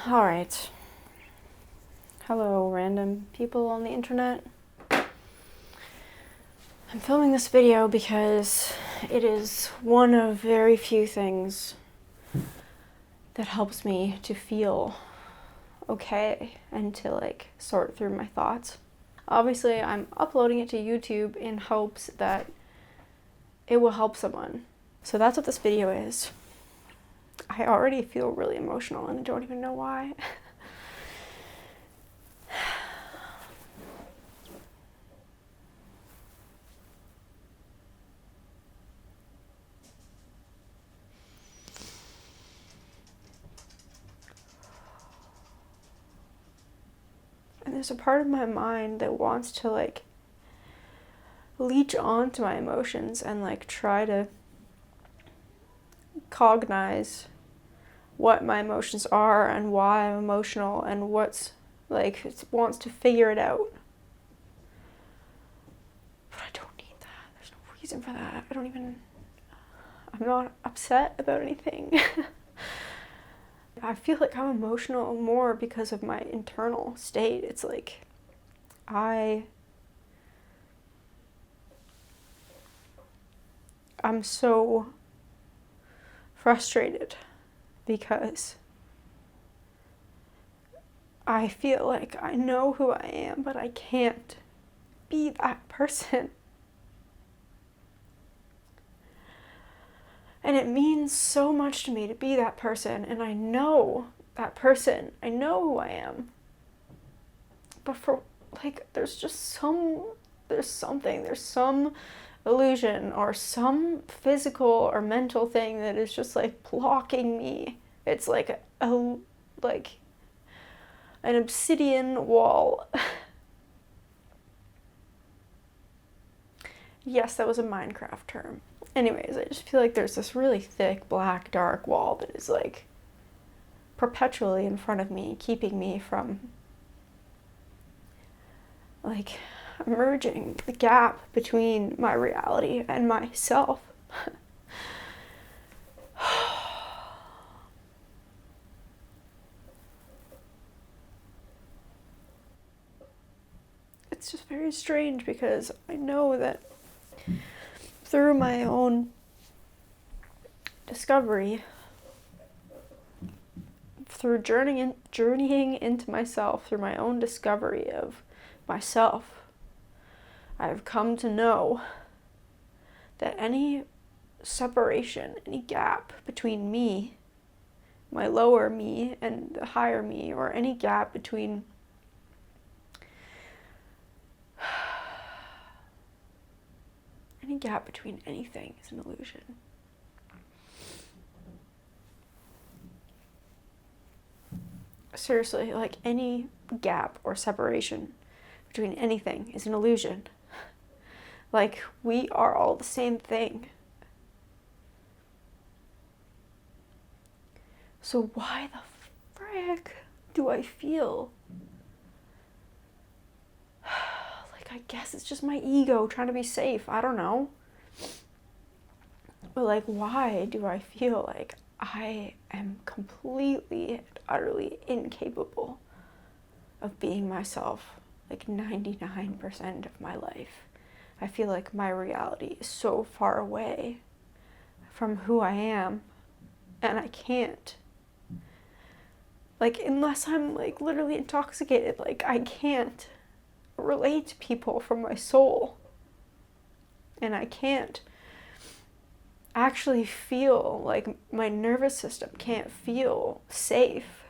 Alright. Hello, random people on the internet. I'm filming this video because it is one of very few things that helps me to feel okay and to sort through my thoughts. Obviously, I'm uploading it to YouTube in hopes that it will help someone. So that's what this video is. I already feel really emotional and I don't even know why. And there's a part of my mind that wants to leech onto my emotions and try to cognize what my emotions are and why I'm emotional and what's it wants to figure it out. But I don't need that. There's no reason for that. I'm not upset about anything. I feel like I'm emotional more because of my internal state. It's I'm so frustrated because I feel like I know who I am, but I can't be that person. And it means so much to me to be that person, and I know that person. I know who I am. But there's some illusion or some physical or mental thing that is just blocking me. It's like an obsidian wall. Yes, that was a Minecraft term. Anyways, I just feel like there's this really thick, black, dark wall that is perpetually in front of me, keeping me from merging the gap between my reality and myself. It's just very strange because I know that through my own discovery, through journeying into myself, through my own discovery of myself, I've come to know that any separation, any gap between me, my lower me, and the higher me, or any gap between anything is an illusion. Seriously, any gap or separation between anything is an illusion. We are all the same thing. So why the frick do I feel I guess it's just my ego trying to be safe. I don't know. But why do I feel like I am completely and utterly incapable of being myself 99% of my life? I feel like my reality is so far away from who I am, and I can't. Unless I'm literally intoxicated, I can't relate to people from my soul. And I can't actually feel my nervous system can't feel safe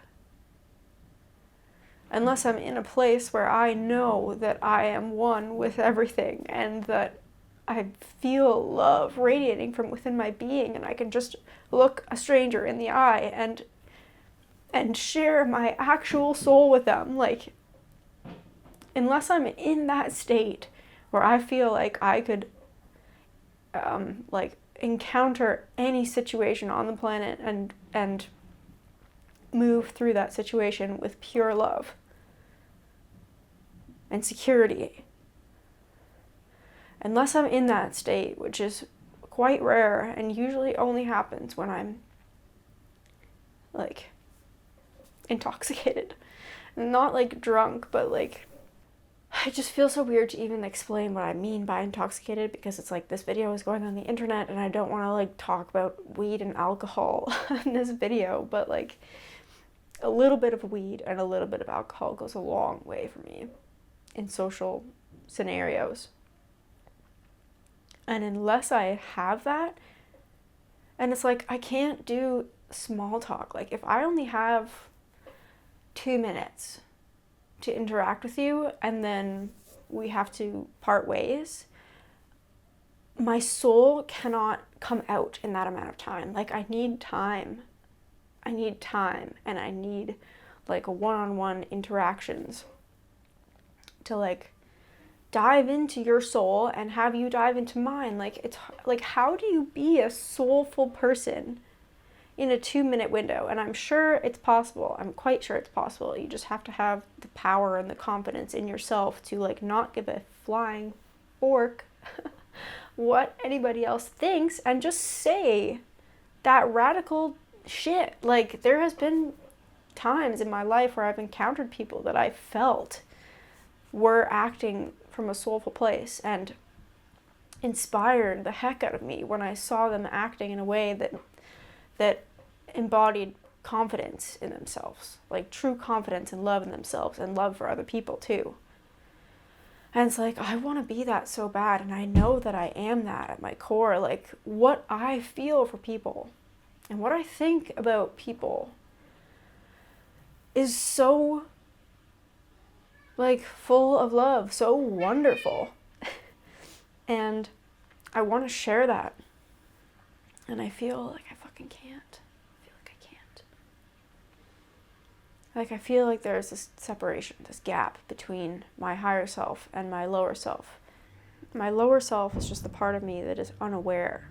unless I'm in a place where I know that I am one with everything and that I feel love radiating from within my being, and I can just look a stranger in the eye and share my actual soul with them. Unless I'm in that state where I feel like I could encounter any situation on the planet and move through that situation with pure love and security. Unless I'm in that state, which is quite rare and usually only happens when I'm intoxicated. Not like drunk, but like, it just feels so weird to even explain what I mean by intoxicated, because it's like this video is going on the internet and I don't want to like talk about weed and alcohol in this video, but like a little bit of weed and a little bit of alcohol goes a long way for me in social scenarios. And unless I have that, and it's like I can't do small talk. Like if I only have 2 minutes to interact with you and then we have to part ways, my soul cannot come out in that amount of time. Like I need time. And I need like one-on-one interactions to like dive into your soul and have you dive into mine. Like it's like, how do you be a soulful person in a 2-minute window? And I'm sure it's possible. I'm quite sure it's possible. You just have to have the power and the confidence in yourself to like not give a flying fork what anybody else thinks and just say that radical shit. Like there has been times in my life where I've encountered people that I felt were acting from a soulful place and inspired the heck out of me when I saw them acting in a way that embodied confidence in themselves, like true confidence and love in themselves and love for other people too. And it's like, I want to be that so bad, and I know that I am that at my core. Like what I feel for people and what I think about people is so like full of love, so wonderful. And I want to share that. And I feel like I fucking can't. I feel like I can't. Like I feel like there's this separation, this gap between my higher self and my lower self. My lower self is just the part of me that is unaware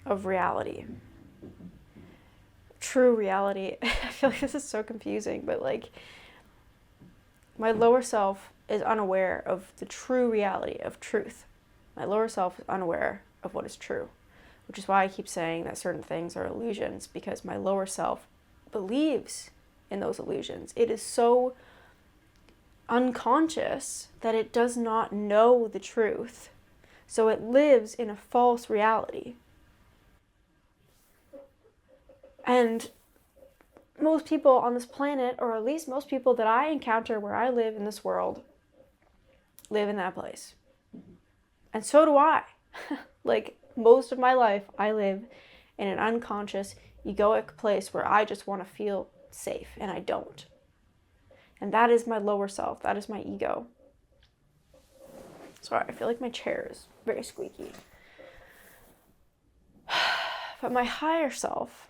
of reality. True reality. I feel like this is so confusing, but like my lower self is unaware of the true reality of truth. My lower self is unaware of what is true, which is why I keep saying that certain things are illusions, because my lower self believes in those illusions. It is so unconscious that it does not know the truth. So it lives in a false reality. And most people on this planet, or at least most people that I encounter where I live in this world, live in that place. And so do I. Like most of my life, I live in an unconscious, egoic place where I just want to feel safe, and I don't. And that is my lower self. That is my ego. Sorry, I feel like my chair is very squeaky. But my higher self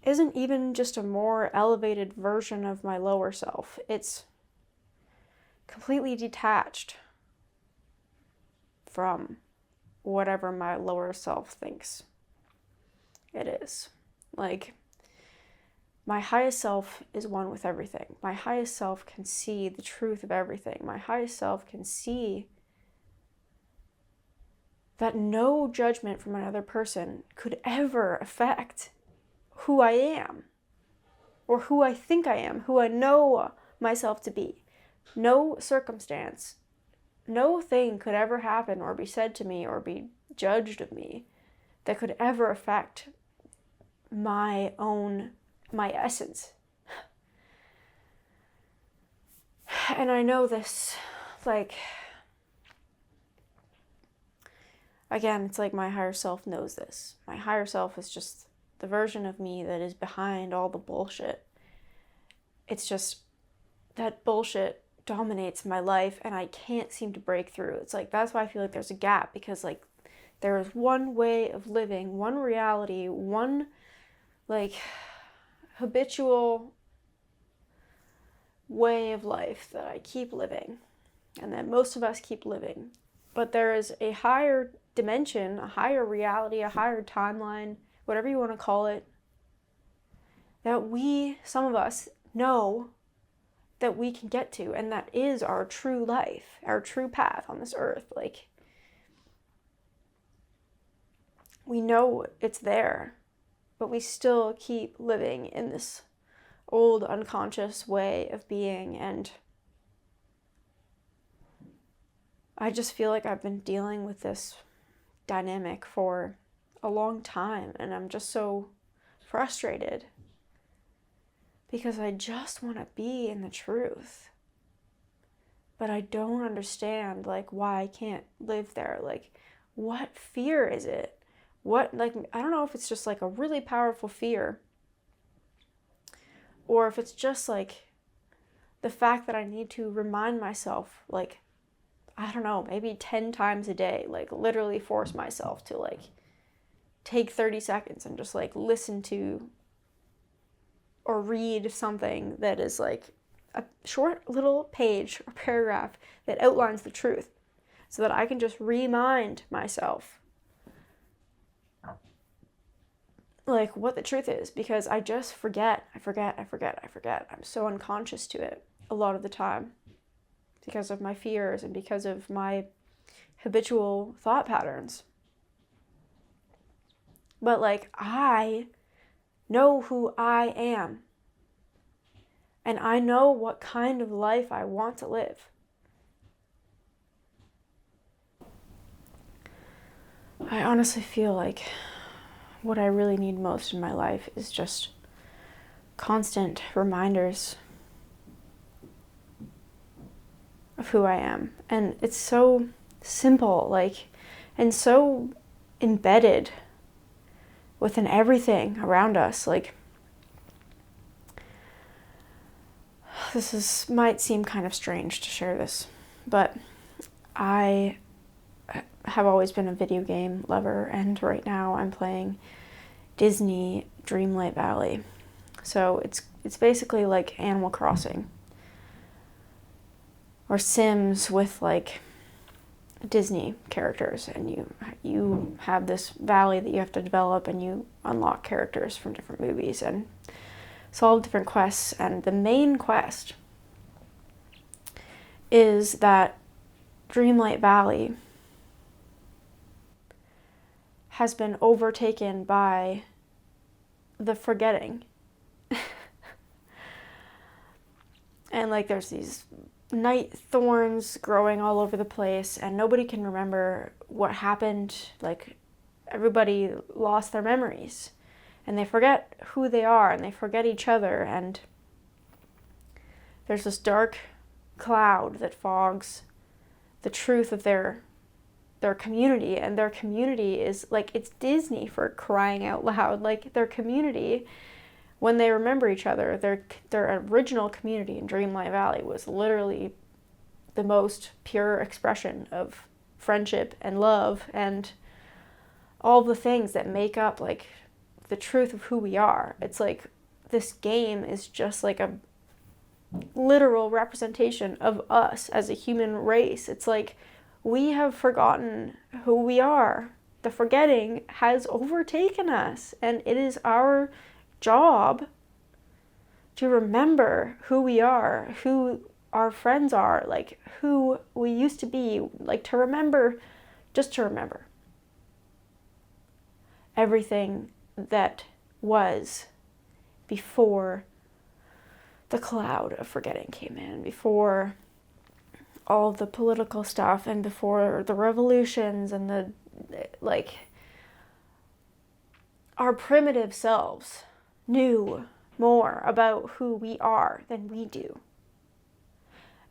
isn't even just a more elevated version of my lower self. It's completely detached from whatever my lower self thinks it is. Like, my highest self is one with everything. My highest self can see the truth of everything. My highest self can see that no judgment from another person could ever affect who I am, or who I think I am, who I know myself to be. No circumstance, no thing could ever happen or be said to me or be judged of me that could ever affect my essence. And I know this, like, again, it's like my higher self knows this. My higher self is just the version of me that is behind all the bullshit. It's just that bullshit dominates my life and I can't seem to break through. It's like, that's why I feel like there's a gap, because like there is one way of living, one reality, one like habitual way of life that I keep living and that most of us keep living. But there is a higher dimension, a higher reality, a higher timeline, whatever you want to call it, that some of us know that we can get to, and that is our true life, our true path on this earth. Like, we know it's there, but we still keep living in this old unconscious way of being. And I just feel like I've been dealing with this dynamic for a long time, and I'm just so frustrated because I just want to be in the truth, but I don't understand like why I can't live there. Like, what fear is it? What, like, I don't know if it's just like a really powerful fear, or if it's just like the fact that I need to remind myself, like, I don't know, maybe 10 times a day, like literally force myself to like take 30 seconds and just like listen to or read something that is like a short little page or paragraph that outlines the truth, so that I can just remind myself like what the truth is, because I just forget. I'm so unconscious to it a lot of the time because of my fears and because of my habitual thought patterns. But like, I know who I am, and I know what kind of life I want to live. I honestly feel like what I really need most in my life is just constant reminders of who I am. And it's so simple, like, and so embedded within everything around us. Like, might seem kind of strange to share this, but I have always been a video game lover, and right now I'm playing Disney Dreamlight Valley. So it's basically like Animal Crossing or Sims with like Disney characters, and you have this valley that you have to develop, and you unlock characters from different movies and solve different quests. And the main quest is that Dreamlight Valley has been overtaken by the forgetting. And like there's these night thorns growing all over the place, and nobody can remember what happened. Like, everybody lost their memories, and they forget who they are, and they forget each other. And there's this dark cloud that fogs the truth of their community. And their community is like, it's Disney, for crying out loud. Like, their community, when they remember each other, their original community in Dreamlight Valley was literally the most pure expression of friendship and love and all the things that make up like the truth of who we are. It's like this game is just like a literal representation of us as a human race. It's like we have forgotten who we are. The forgetting has overtaken us, and it is our job to remember who we are, who our friends are, like who we used to be, like to remember, just to remember everything that was before the cloud of forgetting came in, before all the political stuff, and before the revolutions and the, like, our primitive selves knew more about who we are than we do.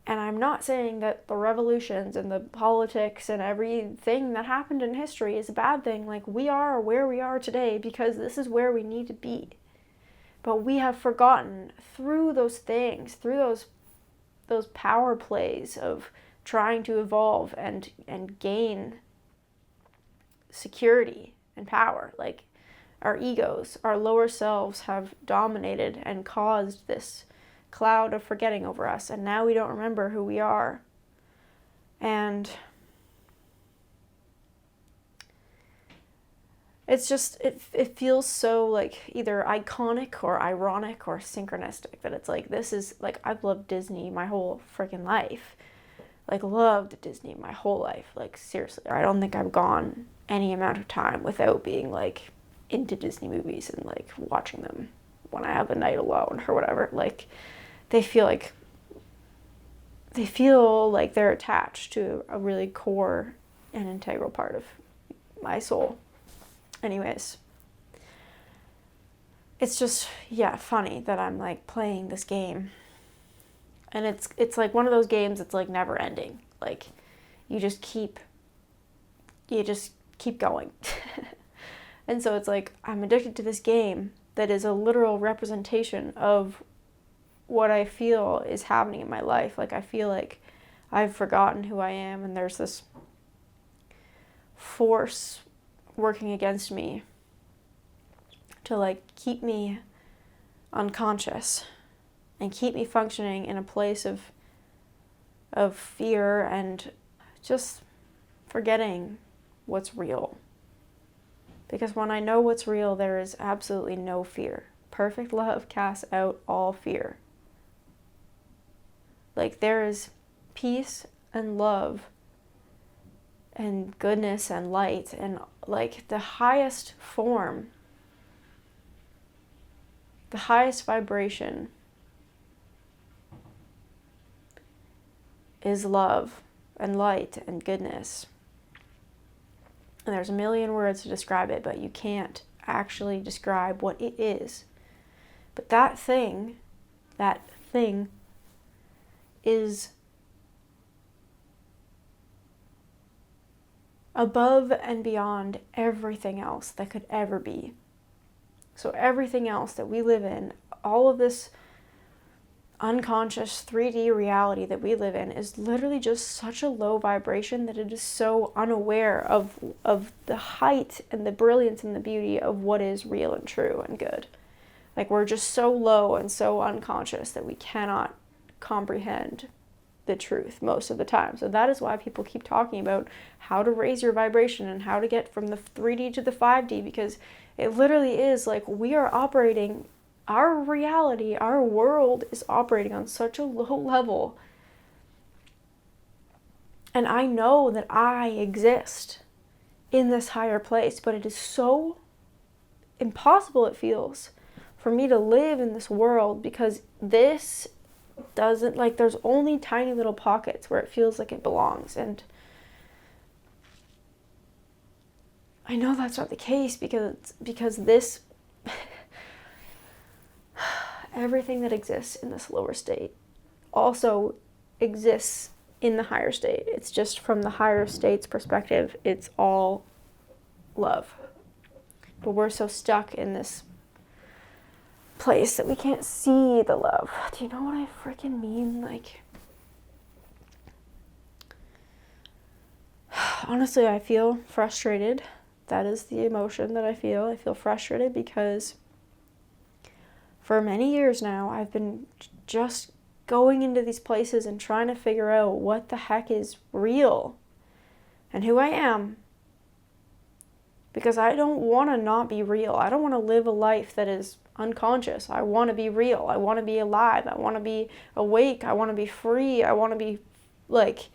And I'm not saying that the revolutions and the politics and everything that happened in history is a bad thing. Like, we are where we are today because this is where we need to be. But we have forgotten through those things, through those power plays of trying to evolve and gain security and power. Like, our egos, our lower selves have dominated and caused this cloud of forgetting over us, and now we don't remember who we are. And it's just, it feels so like either iconic or ironic or synchronistic that it's like, this is like, I've loved Disney my whole freaking life. Like, loved Disney my whole life. Like, seriously, I don't think I've gone any amount of time without being like into Disney movies and like watching them when I have a night alone or whatever. Like they feel like they're attached to a really core and integral part of my soul. Anyways, it's just, yeah, funny that I'm like playing this game. And it's like one of those games that's like never ending. Like you just keep going. And so it's like I'm addicted to this game that is a literal representation of what I feel is happening in my life. Like I feel like I've forgotten who I am, and there's this force working against me to like keep me unconscious and keep me functioning in a place of fear and just forgetting what's real. Because when I know what's real, there is absolutely no fear. Perfect love casts out all fear. Like there is peace and love and goodness and light and like the highest form, the highest vibration is love and light and goodness. And there's a million words to describe it, but you can't actually describe what it is. But that thing is above and beyond everything else that could ever be. So everything else that we live in, all of this unconscious 3D reality that we live in is literally just such a low vibration that it is so unaware of the height and the brilliance and the beauty of what is real and true and good. Like we're just so low and so unconscious that we cannot comprehend the truth most of the time. So that is why people keep talking about how to raise your vibration and how to get from the 3D to the 5D, because it literally is like we are operating, our reality, our world is operating on such a low level. And I know that I exist in this higher place, but it is so impossible, it feels, for me to live in this world, because this doesn't, like, there's only tiny little pockets where it feels like it belongs. And I know that's not the case because this everything that exists in this lower state also exists in the higher state. It's just from the higher state's perspective, it's all love. But we're so stuck in this place that we can't see the love. Do you know what I freaking mean? Like, honestly, I feel frustrated. That is the emotion that I feel. I feel frustrated because for many years now, I've been just going into these places and trying to figure out what the heck is real and who I am. Because I don't want to not be real. I don't want to live a life that is unconscious. I want to be real. I want to be alive. I want to be awake. I want to be free. I want to be like...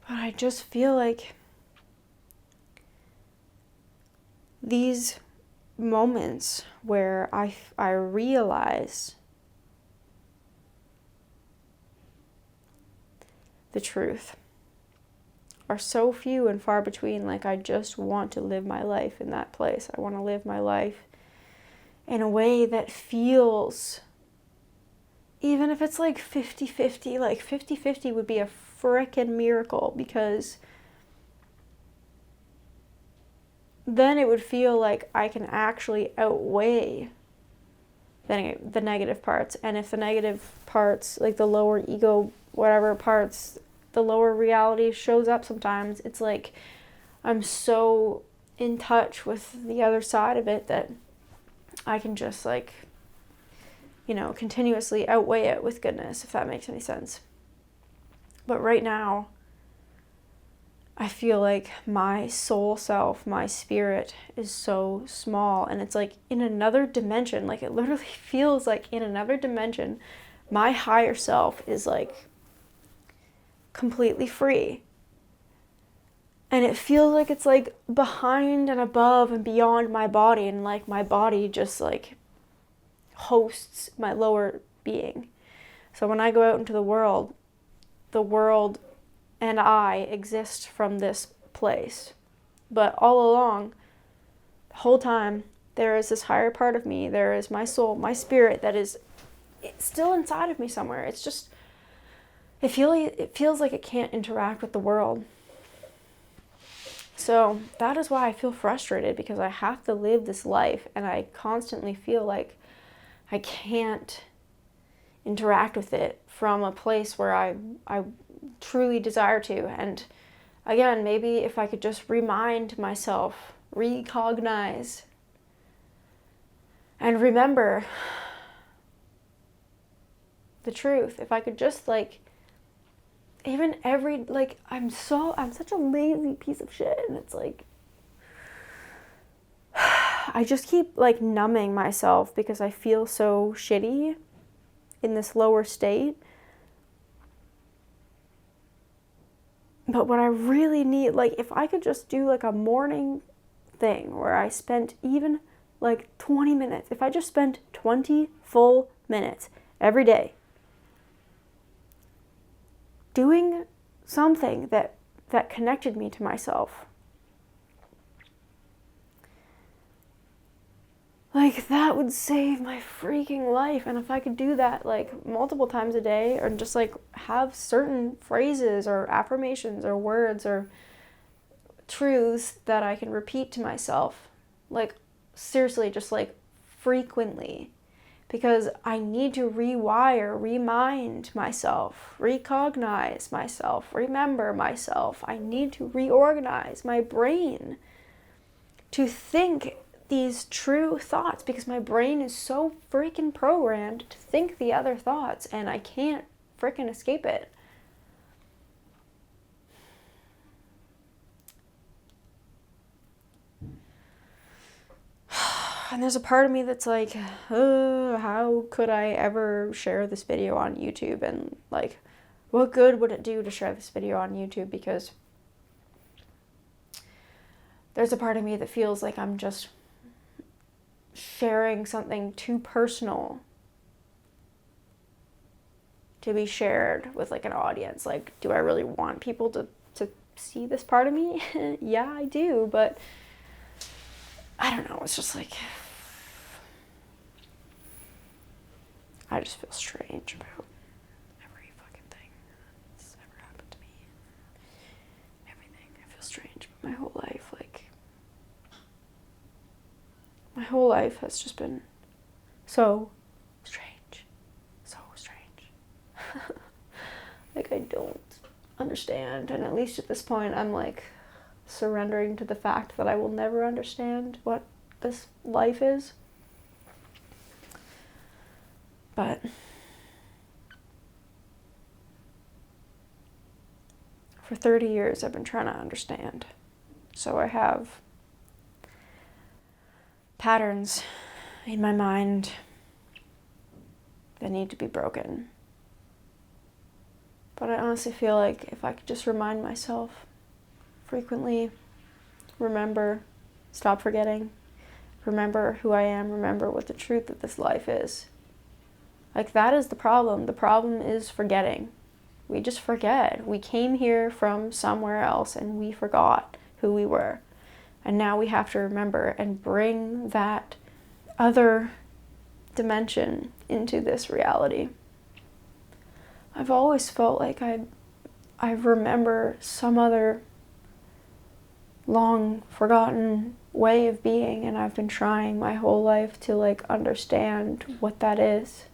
But I just feel like these moments where I realize the truth are so few and far between. Like, I just want to live my life in that place. I want to live my life in a way that feels, even if it's like 50-50, like 50-50 would be a frickin' miracle, because then it would feel like I can actually outweigh the negative parts. And if the negative parts, like the lower ego, whatever parts, the lower reality shows up sometimes, it's like I'm so in touch with the other side of it that I can just, like, you know, continuously outweigh it with goodness, if that makes any sense. But right now, I feel like my soul self, my spirit is so small, and it's like in another dimension. Like it literally feels like in another dimension, my higher self is like completely free. And it feels like it's like behind and above and beyond my body, and like my body just like hosts my lower being. So when I go out into the world and I exist from this place. But all along, the whole time, there is this higher part of me. There is my soul, my spirit that is still inside of me somewhere. It's just, it feels like it can't interact with the world. So that is why I feel frustrated, because I have to live this life and I constantly feel like I can't interact with it from a place where I truly desire to. And again, maybe if I could just remind myself, recognize, and remember the truth. If I could just like, even every, like, I'm such a lazy piece of shit, and it's like, I just keep like numbing myself because I feel so shitty in this lower state. But what I really need, like, if I could just do like a morning thing where I spent even like 20 minutes, if I just spent 20 full minutes every day doing something that connected me to myself, like, that would save my freaking life. And if I could do that like multiple times a day, or just like have certain phrases or affirmations or words or truths that I can repeat to myself, like seriously, just like frequently, because I need to remind myself, recognize myself, remember myself. I need to reorganize my brain to think these true thoughts, because my brain is so freaking programmed to think the other thoughts, and I can't freaking escape it. And there's a part of me that's like, how could I ever share this video on YouTube? And like, what good would it do to share this video on YouTube? Because there's a part of me that feels like I'm just sharing something too personal to be shared with like an audience. Like, do I really want people to see this part of me? Yeah, I do, but I don't know. It's just like, I just feel strange about every fucking thing that's ever happened to me. Everything. I feel strange about my whole life. Like, my whole life has just been so strange. So strange. Like, I don't understand. And at least at this point, I'm like surrendering to the fact that I will never understand what this life is. But for 30 years, I've been trying to understand. So I have patterns in my mind that need to be broken. But I honestly feel like if I could just remind myself frequently, remember, stop forgetting, remember who I am, remember what the truth of this life is. Like, that is the problem. The problem is forgetting. We just forget. We came here from somewhere else and we forgot who we were. And now we have to remember and bring that other dimension into this reality. I've always felt like I remember some other long forgotten way of being, and I've been trying my whole life to like understand what that is,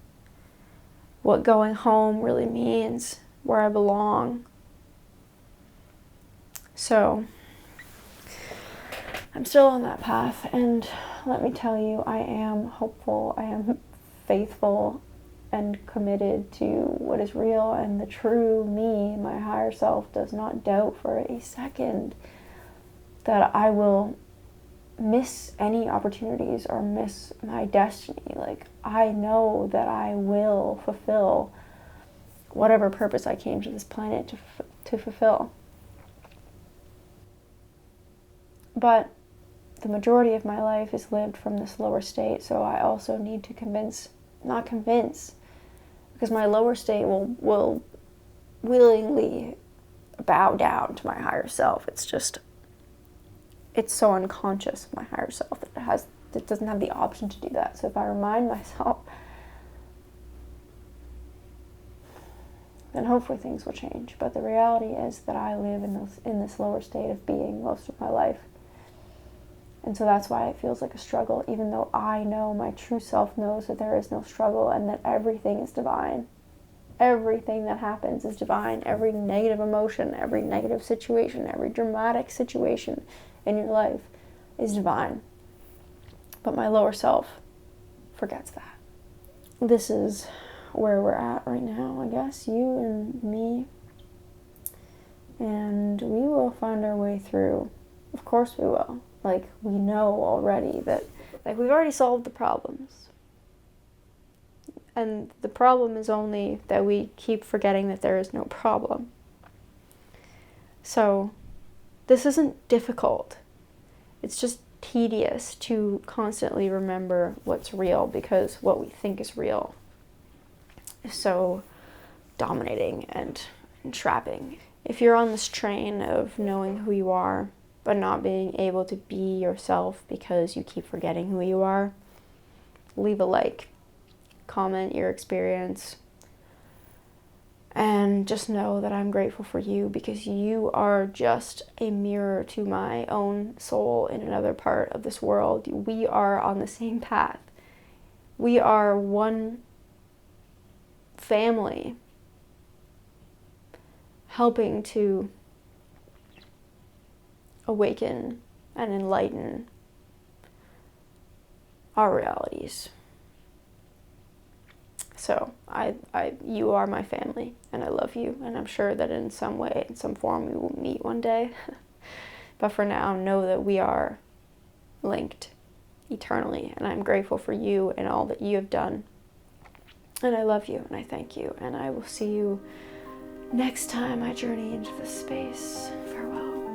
what going home really means, where I belong. So I'm still on that path, and let me tell you, I am hopeful, I am faithful, and committed to what is real and the true me, my higher self does not doubt for a second that I will miss any opportunities or miss my destiny. Like, I know that I will fulfill whatever purpose I came to this planet to fulfill. But the majority of my life is lived from this lower state, so I also need to not convince, because my lower state will willingly bow down to my higher self. It's so unconscious of my higher self that it doesn't have the option to do that. So if I remind myself, then hopefully things will change. But the reality is that I live in this lower state of being most of my life. And so that's why it feels like a struggle, even though I know, my true self knows that there is no struggle and that everything is divine. Everything that happens is divine. Every negative emotion, every negative situation, every dramatic situation in your life is divine. But my lower self forgets that. This is where we're at right now, I guess, you and me. And we will find our way through. Of course we will. Like, we know already that, like, we've already solved the problems. And the problem is only that we keep forgetting that there is no problem. So, this isn't difficult. It's just tedious to constantly remember what's real, because what we think is real is so dominating and entrapping. If you're on this train of knowing who you are, but not being able to be yourself because you keep forgetting who you are, leave a like, comment your experience, and just know that I'm grateful for you, because you are just a mirror to my own soul in another part of this world. We are on the same path. We are one family helping to awaken and enlighten our realities. So you are my family, and I love you, and I'm sure that in some way, in some form, we will meet one day. But for now, know that we are linked eternally, and I'm grateful for you and all that you have done. And I love you, and I thank you, and I will see you next time I journey into this space. Farewell.